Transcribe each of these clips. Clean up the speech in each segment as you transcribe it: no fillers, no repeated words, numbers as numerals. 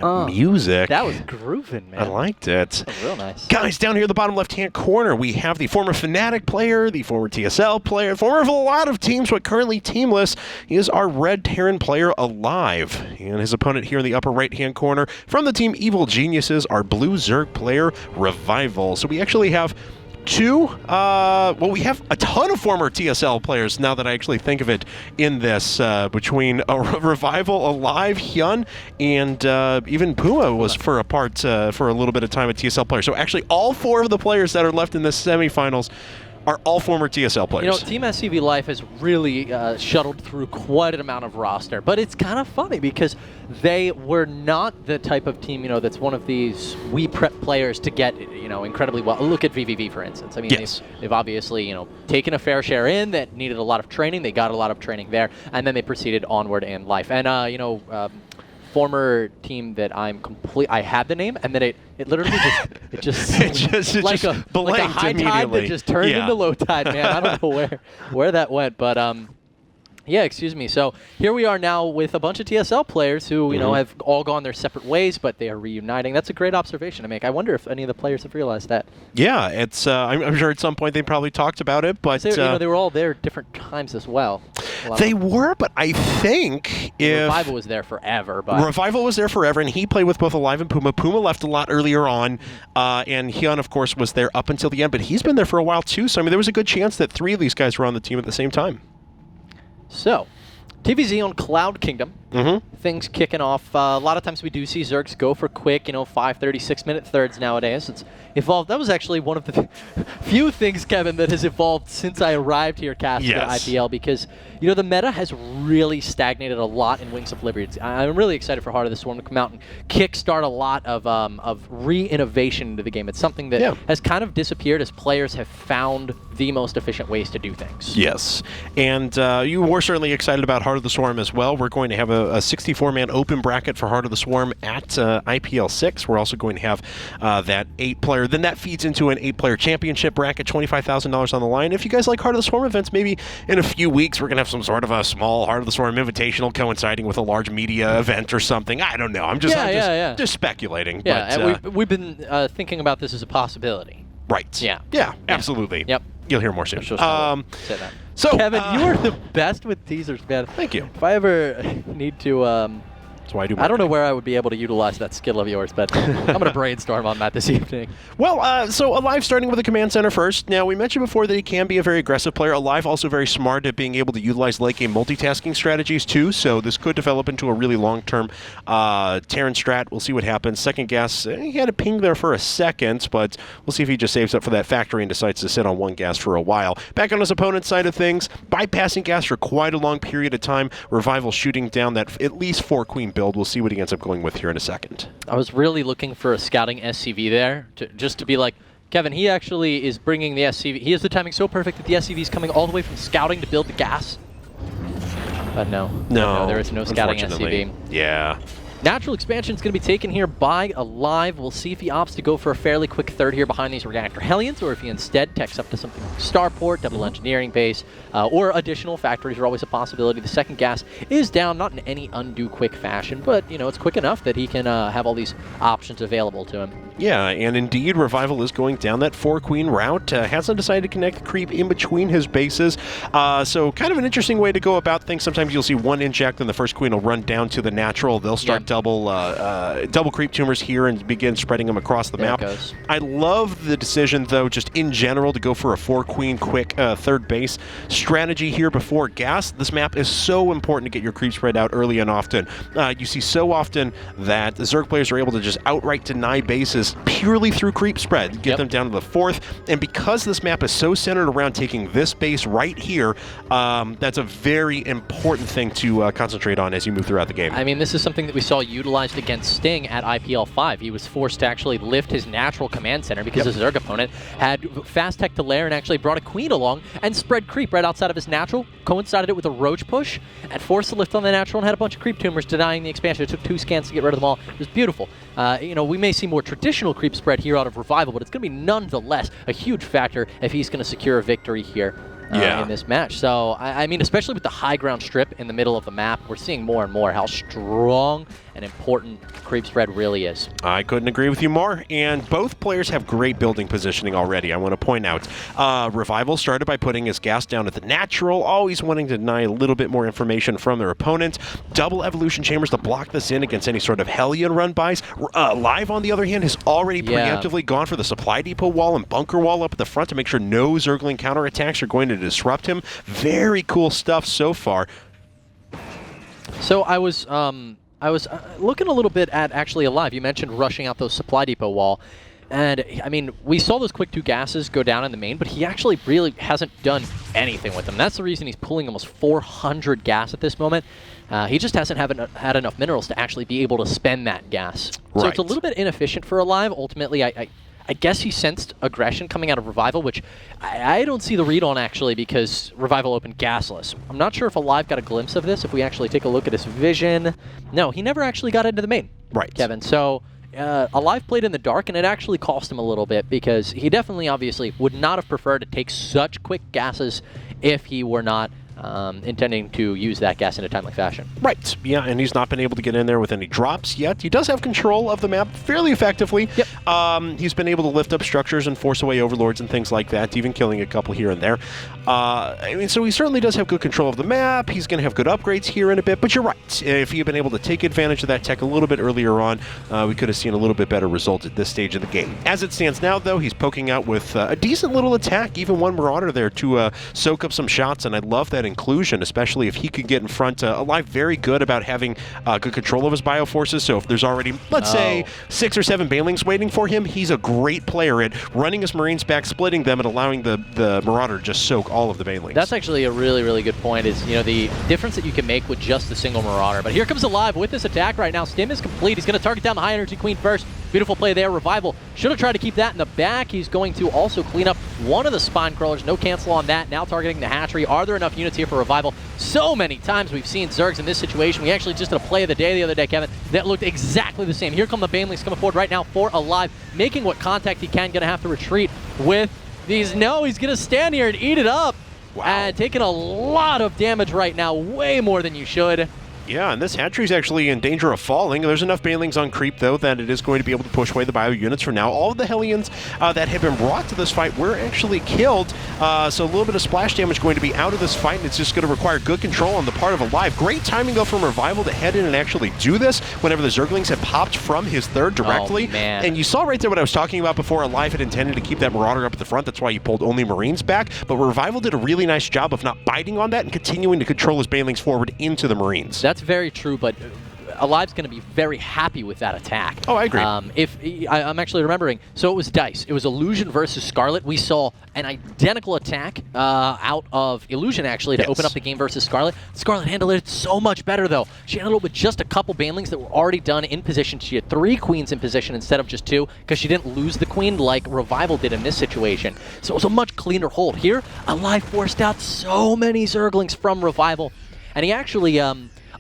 that music. That was grooving, man. I liked it. That was real nice. Guys, down here in the bottom left-hand corner, we have the former Fnatic player, the former TSL player, former of a lot of teams, but currently teamless. He is our Red Terran player, Alive. And his opponent here in the upper right-hand corner, from the team Evil Geniuses, our Blue Zerg player, Revival. So we actually have we have a ton of former TSL players, now that I actually think of it, in this, between Revival, Alive, Hyun, and even Puma was for a little bit of time a TSL player. So actually all 4 of the players that are left in the semifinals are all former TSL players. You know, Team SCV Life has really shuttled through quite an amount of roster, but it's kind of funny because they were not the type of team, that's one of these we prep players to get, incredibly well. Look at VVV, for instance. I mean, yes. they've obviously, taken a fair share in that needed a lot of training. They got a lot of training there, and then they proceeded onward in life. And, former team that I had the name, and then it literally just like a high tide that just turned into low tide, man. I don't know where that went, but yeah, excuse me. So here we are now with a bunch of TSL players who have all gone their separate ways, but they are reuniting. That's a great observation to make. I wonder if any of the players have realized that. Yeah, it's. I'm sure at some point they probably talked about it, but they were all there at different times as well. They were, but I think Revival was there forever. But Revival was there forever, and he played with both Alive and Puma. Puma left a lot earlier on, and Hyun, of course, was there up until the end, but he's been there for a while too. So I mean, there was a good chance that 3 of these guys were on the team at the same time. So, TVZ on Cloud Kingdom. Things kicking off. A lot of times we do see Zergs go for quick, 5, 36-minute thirds nowadays. It's evolved. That was actually one of the few things, Kevin, that has evolved since I arrived here casting at IPL, because, the meta has really stagnated a lot in Wings of Liberty. I'm really excited for Heart of the Swarm to come out and kickstart a lot of re-innovation into the game. It's something that has kind of disappeared as players have found the most efficient ways to do things. Yes, and you were certainly excited about Heart of the Swarm as well. We're going to have a 64-man open bracket for Heart of the Swarm at IPL 6. We're also going to have that 8-player. Then that feeds into an 8-player championship bracket, $25,000 on the line. If you guys like Heart of the Swarm events, maybe in a few weeks we're going to have some sort of a small Heart of the Swarm invitational coinciding with a large media event or something. I don't know. I'm just speculating. Yeah, but, we've been thinking about this as a possibility. Right. Yeah, absolutely. Yep. You'll hear more soon. Say that. So, Kevin, you are the best with teasers, man. Thank you. If I ever need to, that's why I do. I don't know where I would be able to utilize that skill of yours, but I'm going to brainstorm on that this evening. Well, so Alive starting with the command center first. Now, we mentioned before that he can be a very aggressive player. Alive also very smart at being able to utilize late game multitasking strategies too, so this could develop into a really long-term Terran strat. We'll see what happens. Second gas, he had a ping there for a second, but we'll see if he just saves up for that factory and decides to sit on one gas for a while. Back on his opponent's side of things, bypassing gas for quite a long period of time. Revival shooting down that at least 4-queen build. We'll see what he ends up going with here in a second. I was really looking for a scouting SCV there, just to be like, Kevin, he actually is bringing the SCV. He has the timing so perfect that the SCV is coming all the way from scouting to build the gas. But no, there is no scouting SCV. Yeah. Natural expansion is going to be taken here by Alive. We'll see if he opts to go for a fairly quick third here behind these reactor Hellions, or if he instead techs up to something like Starport, double engineering base, or additional factories are always a possibility. The second gas is down, not in any undue quick fashion, but it's quick enough that he can have all these options available to him. Yeah, and indeed, Revival is going down that 4-queen route. Hasn't decided to connect the creep in between his bases. So kind of an interesting way to go about things. Sometimes you'll see one inject, and the first queen will run down to the natural. They'll start double creep tumors here and begin spreading them across the map. I love the decision, though, just in general, to go for a 4-queen quick third base strategy here before gas. This map is so important to get your creep spread out early and often. You see so often that the Zerg players are able to just outright deny bases purely through creep spread, get them down to the 4th, and because this map is so centered around taking this base right here, that's a very important thing to concentrate on as you move throughout the game. I mean, this is something that we saw utilized against Sting at IPL 5. He was forced to actually lift his natural command center because his Zerg opponent had fast tech to lair and actually brought a queen along and spread creep right outside of his natural, coincided it with a roach push, and forced the lift on the natural and had a bunch of creep tumors denying the expansion. It took 2 scans to get rid of them all. It was beautiful. We may see more traditional creep spread here out of Revival, but it's going to be nonetheless a huge factor if he's going to secure a victory here. in this match. So, I mean, especially with the high ground strip in the middle of the map, we're seeing more and more how strong and important creep spread really is. I couldn't agree with you more, and both players have great building positioning already, I want to point out. Revival started by putting his gas down at the natural, always wanting to deny a little bit more information from their opponent. Double evolution chambers to block this in against any sort of Hellion run-bys. Live, on the other hand, has already preemptively gone for the supply depot wall and bunker wall up at the front to make sure no Zergling counterattacks are going to disrupt him. Very cool stuff so far. So I was looking a little bit at actually Alive. You mentioned rushing out those supply depot wall. And, I mean, we saw those quick 2 gases go down in the main, but he actually really hasn't done anything with them. That's the reason he's pulling almost 400 gas at this moment. He just hasn't had enough minerals to actually be able to spend that gas. Right. So it's a little bit inefficient for Alive. Ultimately, I guess he sensed aggression coming out of Revival, which I don't see the read on, actually, because Revival opened gasless. I'm not sure if Alive got a glimpse of this. If we actually take a look at his vision. No, he never actually got into the main, right, Kevin. So Alive played in the dark, and it actually cost him a little bit because he definitely, obviously, would not have preferred to take such quick gases if he were not intending to use that gas in a timely fashion. Right, yeah, and he's not been able to get in there with any drops yet. He does have control of the map fairly effectively. Yep. He's been able to lift up structures and force away overlords and things like that, even killing a couple here and there. I mean, so he certainly does have good control of the map. He's going to have good upgrades here in a bit, but you're right. If he had been able to take advantage of that tech a little bit earlier on, we could have seen a little bit better result at this stage of the game. As it stands now, though, he's poking out with a decent little attack, even one Marauder there to soak up some shots, and I love that inclusion, especially if he could get in front. Alive very good about having good control of his bioforces, so if there's already, let's say, 6 or 7 Banelings waiting for him, he's a great player at running his Marines back, splitting them, and allowing the Marauder to just soak all of the Banelings. That's actually a really, really good point, is, you know, the difference that you can make with just a single Marauder. But here comes Alive with this attack right now. Stim is complete. He's going to target down the High Energy Queen first. Beautiful play there. Revival should have tried to keep that in the back. He's going to also clean up one of the Spine Crawlers. No cancel on that. Now targeting the hatchery. Are there enough units here for Revival? So many times we've seen Zergs in this situation. We actually just did a play of the day the other day, Kevin, that looked exactly the same. Here come the Banelings coming forward right now for Alive, making what contact he can. Going to have to retreat with these. No, he's going to stand here and eat it up. Wow. And taking a lot of damage right now, way more than you should. Yeah, and this hatchery's actually in danger of falling. There's enough Banelings on creep, though, that it is going to be able to push away the bio units for now. All of the Hellions that have been brought to this fight were actually killed, so a little bit of splash damage going to be out of this fight, and it's just going to require good control on the part of Alive. Great timing, though, from Revival to head in and actually do this whenever the Zerglings had popped from his third directly. Oh, man. And you saw right there what I was talking about before. Alive had intended to keep that Marauder up at the front. That's why he pulled only Marines back, but Revival did a really nice job of not biting on that and continuing to control his Banelings forward into the Marines. That's very true, but Alive's going to be very happy with that attack. Oh, I agree. I'm actually remembering, so it was Dice. It was Illusion versus Scarlet. We saw an identical attack out of Illusion, actually, to open up the game versus Scarlet. Scarlet handled it so much better, though. She handled it with just a couple Banelings that were already done in position. She had 3 Queens in position instead of just 2, because she didn't lose the Queen like Revival did in this situation. So it was a much cleaner hold. Here, Alive forced out so many Zerglings from Revival, and he actually...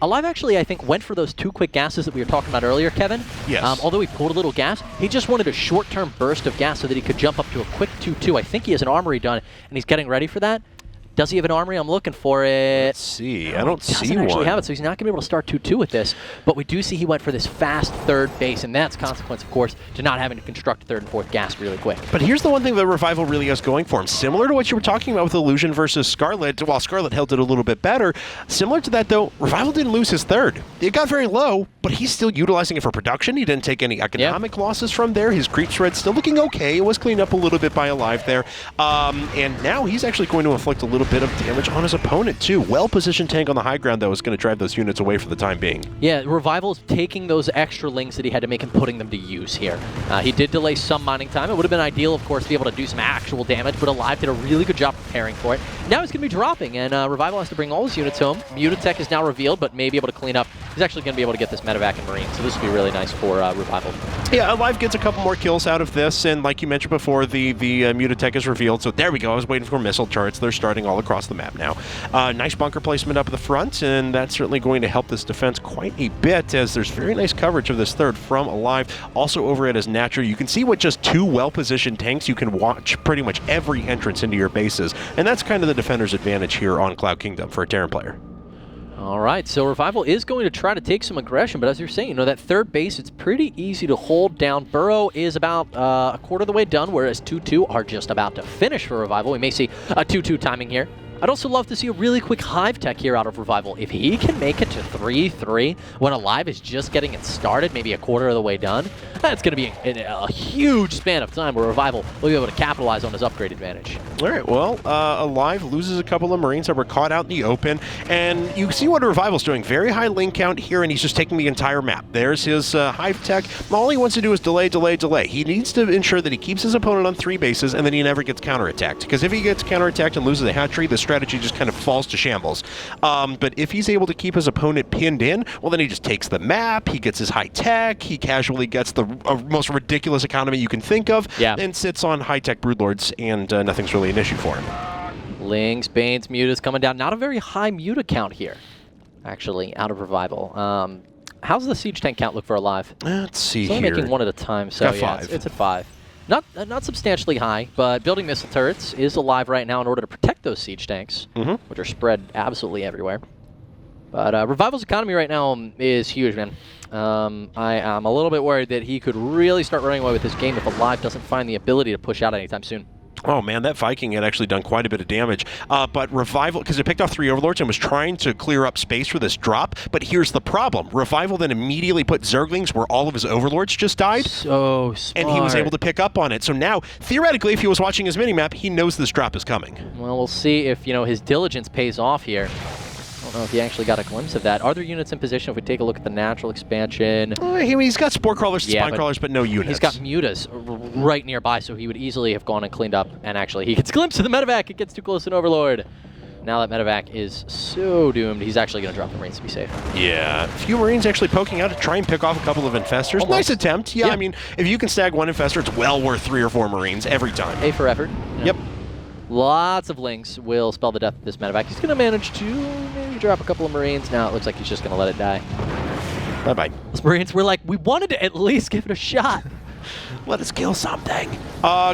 Alive actually, I think, went for those 2 quick gases that we were talking about earlier, Kevin. Yes. Although he pulled a little gas, he just wanted a short-term burst of gas so that he could jump up to a quick 2-2. I think he has an armory done, and he's getting ready for that. Does he have an armory? I'm looking for it. Let's see. I don't see one. He doesn't actually have it, so he's not going to be able to start 2-2 with this. But we do see he went for this fast third base, and that's consequence, of course, to not having to construct 3rd and 4th gas really quick. But here's the one thing that Revival really has going for him. Similar to what you were talking about with Illusion versus Scarlet, while Scarlet held it a little bit better, similar to that, though, Revival didn't lose his 3rd. It got very low, but he's still utilizing it for production. He didn't take any economic losses from there. His creep spread's still looking okay. It was cleaned up a little bit by Alive there. And now he's actually going to inflict a little bit of damage on his opponent, too. Well-positioned tank on the high ground, though, is going to drive those units away for the time being. Yeah, Revival's taking those extra lings that he had to make and putting them to use here. He did delay some mining time. It would have been ideal, of course, to be able to do some actual damage, but Alive did a really good job preparing for it. Now he's going to be dropping, and Revival has to bring all his units home. Mutatech is now revealed, but may be able to clean up he's actually going to be able to get this medevac and marine, so this will be really nice for Revival. Yeah, Alive gets a couple more kills out of this, and like you mentioned before, the Mutatech is revealed, so there we go. I was waiting for missile turrets. They're starting all across the map now. Nice bunker placement up at the front, and that's certainly going to help this defense quite a bit, as there's very nice coverage of this third from Alive. Also over at his Natural, you can see with just 2 well-positioned tanks, you can watch pretty much every entrance into your bases, and that's kind of the defender's advantage here on Cloud Kingdom for a Terran player. All right, so Revival is going to try to take some aggression, but as you're saying, that third base, it's pretty easy to hold down. Burrow is about a quarter of the way done, whereas 2-2 are just about to finish for Revival. We may see a 2-2 timing here. I'd also love to see a really quick Hive Tech here out of Revival. If he can make it to 3-3 when Alive is just getting it started, maybe a quarter of the way done, that's going to be a huge span of time where Revival will be able to capitalize on his upgrade advantage. All right, well, Alive loses a couple of Marines that were caught out in the open, and you see what Revival's doing. Very high link count here, and he's just taking the entire map. There's his Hive Tech. All he wants to do is delay, delay, delay. He needs to ensure that he keeps his opponent on 3 bases, and then he never gets counterattacked. Because if he gets counterattacked and loses a hatchery, the strategy just kind of falls to shambles. But if he's able to keep his opponent pinned in, well, then he just takes the map, he gets his high tech, he casually gets the most ridiculous economy you can think of, and sits on high-tech Broodlords, and nothing's really an issue for him. Lings, Banes, Mutas coming down. Not a very high Muta count here, actually, out of Revival. How's the siege tank count look for Alive? Let's see it's only making 1 at a time, so got 5. It's at 5. Not substantially high, but building missile turrets is Alive right now in order to protect those siege tanks, which are spread absolutely everywhere. But Revival's economy right now is huge, man. I am a little bit worried that he could really start running away with this game if Alive doesn't find the ability to push out anytime soon. Oh man, that Viking had actually done quite a bit of damage. But Revival, because it picked off 3 Overlords and was trying to clear up space for this drop, but here's the problem. Revival then immediately put Zerglings where all of his Overlords just died. So smart. And he was able to pick up on it. So now, theoretically, if he was watching his minimap, he knows this drop is coming. Well, we'll see if, his diligence pays off here. I don't know if he actually got a glimpse of that. Are there units in position if we take a look at the natural expansion? He's got Spore Crawlers and Spine Crawlers, but no units. He's got Mutas right nearby, so he would easily have gone and cleaned up. And actually, he gets a glimpse of the medevac. It gets too close to an Overlord. Now that medevac is so doomed, he's actually going to drop the Marines to be safe. Yeah, a few Marines actually poking out to try and pick off a couple of Infestors. Almost. Nice attempt. Yeah, I mean, if you can snag 1 Infestor, it's well worth 3 or 4 Marines every time. A for effort. Yep. Lots of links will spell the death of this medevac. He's going to manage to maybe drop a couple of Marines. Now it looks like he's just going to let it die. Bye-bye. Those Marines were like, we wanted to at least give it a shot. Let us kill something.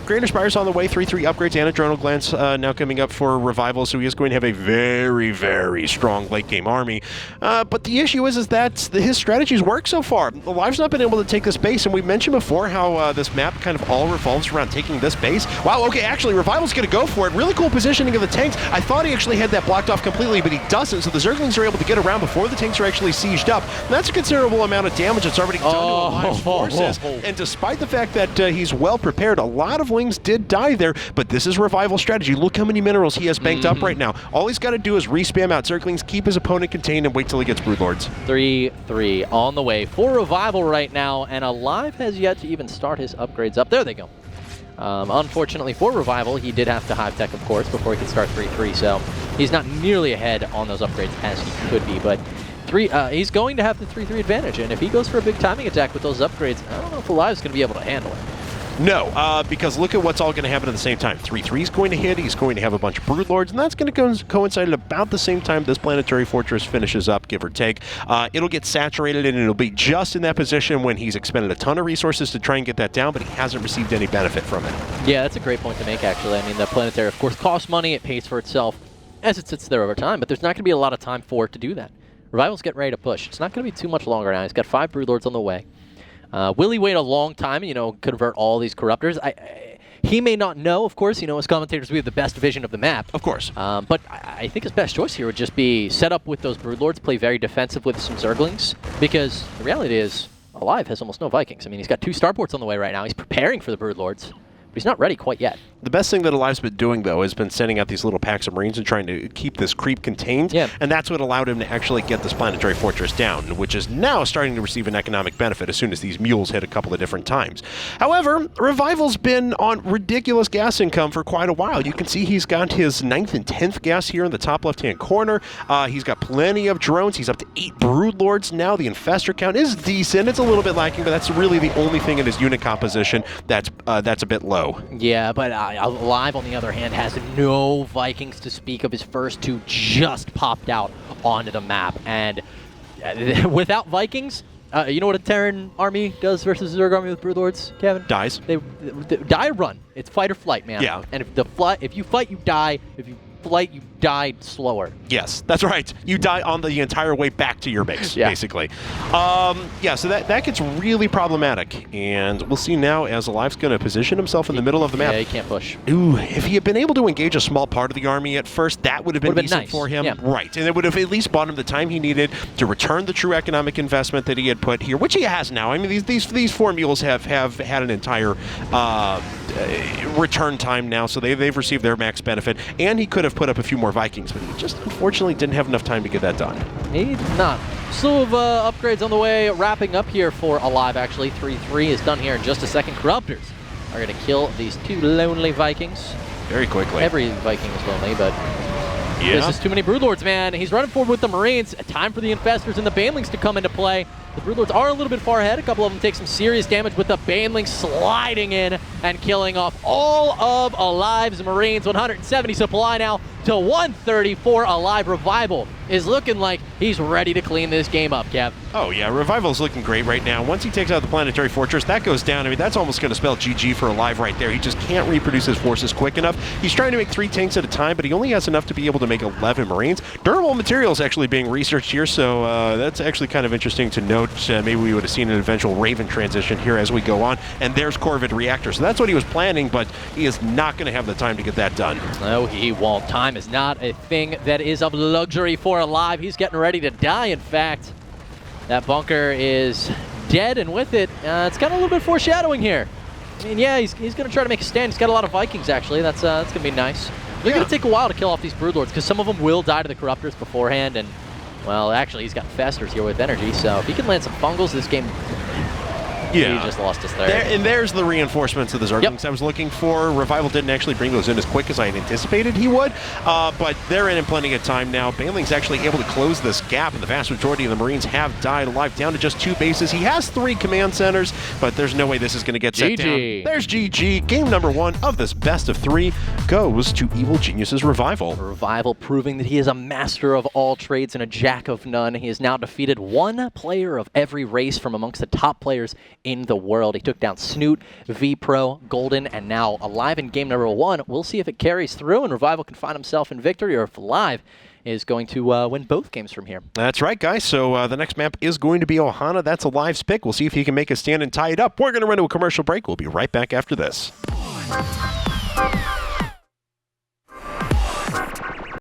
Greater Spire's on the way. 3-3 upgrades and Adrenal Glands now coming up for Revival, so he is going to have a very, very strong late-game army. But the issue is that his strategies work so far. Alive's not been able to take this base, and we mentioned before how this map kind of all revolves around taking this base. Wow, okay, actually, Revival's going to go for it. Really cool positioning of the tanks. I thought he actually had that blocked off completely, but he doesn't, so the Zerglings are able to get around before the tanks are actually sieged up. And that's a considerable amount of damage that's already done to Alive's forces. And despite the fact that he's well prepared, a lot of Lings did die there, but this is Revival strategy. Look how many minerals he has banked up right now. All he's got to do is respam out Zerglings, keep his opponent contained, and wait till he gets Broodlords. 3-3 on the way for Revival right now, and Alive has yet to even start his upgrades up. There they go. Unfortunately for Revival, he did have to Hive Tech, of course, before he could start 3-3, so he's not nearly ahead on those upgrades as he could be, but he's going to have the 3-3 advantage, and if he goes for a big timing attack with those upgrades, I don't know if Alive's going to be able to handle it. No, because look at what's all going to happen at the same time. 3-3 is going to hit, he's going to have a bunch of Broodlords, and that's going to coincide at about the same time this planetary fortress finishes up, give or take. It'll get saturated, and it'll be just in that position when he's expended a ton of resources to try and get that down, but he hasn't received any benefit from it. Yeah, that's a great point to make, actually. I mean, the planetary, of course, costs money, it pays for itself as it sits there over time, but there's not going to be a lot of time for it to do that. Revival's getting ready to push. It's not going to be too much longer now. He's got 5 Broodlords on the way. Will he wait a long time and, convert all these Corruptors? He may not know, of course. As commentators, we have the best vision of the map. Of course. But I think his best choice here would just be set up with those Broodlords, play very defensive with some Zerglings, because the reality is Alive has almost no Vikings. I mean, he's got 2 starports on the way right now. He's preparing for the Broodlords, But he's not ready quite yet. The best thing that Alive's been doing, though, has been sending out these little packs of Marines and trying to keep this creep contained. Yeah. And that's what allowed him to actually get this planetary fortress down, which is now starting to receive an economic benefit as soon as these mules hit a couple of different times. However, Revival's been on ridiculous gas income for quite a while. You can see he's got his 9th and 10th gas here in the top left-hand corner. He's got plenty of drones. He's up to 8 Broodlords now. The Infestor count is decent. It's a little bit lacking, but that's really the only thing in his unit composition that's a bit low. Yeah, but Alive, on the other hand, has no Vikings to speak of. His first 2 just popped out onto the map. And without Vikings, you know what a Terran army does versus a Zerg army with Broodlords, Kevin? Dies. They die or run. It's fight or flight, man. Yeah. And if you fight, you die. If you flight, you die slower. Yes, that's right. You die on the entire way back to your base, basically. Yeah, so that gets really problematic. And we'll see now as Alive's going to position himself in the middle of the map. Yeah, he can't push. Ooh, if he had been able to engage a small part of the army at first, that would have been decent nice for him. Yeah. Right, and it would have at least bought him the time he needed to return the true economic investment that he had put here, which he has now. I mean, these 4 mules have had an entire return time now, so they've received their max benefit, and he could have put up a few more Vikings, but he just unfortunately didn't have enough time to get that done. He did not. Slew of upgrades on the way, wrapping up here for Alive, actually. 3-3 is done here in just a second. Corruptors are going to kill these 2 lonely Vikings. Very quickly. Every Viking is lonely, but yeah. this is too many Broodlords, man. He's running forward with the Marines. Time for the Infestors and the Banelings to come into play. The Broodlords are a little bit far ahead. A couple of them take some serious damage with the Banelings sliding in and killing off all of Alive's Marines. 170 supply now to 130 for Alive. Revival is looking like he's ready to clean this game up, Kev. Oh, yeah. Revival's looking great right now. Once he takes out the planetary fortress, that goes down. I mean, that's almost going to spell GG for Alive right there. He just can't reproduce his forces quick enough. He's trying to make 3 tanks at a time, but he only has enough to be able to make 11 Marines. Durable materials actually being researched here, so that's actually kind of interesting to note. Maybe we would have seen an eventual Raven transition here as we go on. And there's Corvid Reactor. So that's what he was planning, but he is not going to have the time to get that done. No, he won't. Time is not a thing that is of luxury for Alive. He's getting ready to die, in fact. That bunker is dead, and with it, it's kind of a little bit foreshadowing here. I mean, yeah, he's going to try to make a stand. He's got a lot of Vikings, actually. That's going to be nice. They're going to take a while to kill off these Broodlords, because some of them will die to the Corruptors beforehand, and, well, actually, he's got Festers here with energy, so if he can land some Fungals, this game... Yeah. He just lost us there. And there's the reinforcements of the Zerglings I was looking for. Revival didn't actually bring those in as quick as I had anticipated he would, but they're in plenty of time now. Baneling's actually able to close this gap, and the vast majority of the Marines have died Alive, down to just 2 bases. He has 3 command centers, but there's no way this is going to get set down. There's GG. Game number 1 of this best of 3 goes to Evil Genius's Revival. Revival proving that he is a master of all trades and a jack of none. He has now defeated 1 player of every race from amongst the top players in the world. He took down Snoot, V-Pro, Golden, and now Alive in game number 1. We'll see if it carries through and Revival can find himself in victory, or if Alive is going to win both games from here. That's right, guys. So the next map is going to be Ohana. That's Alive's pick. We'll see if he can make a stand and tie it up. We're going to run to a commercial break. We'll be right back after this.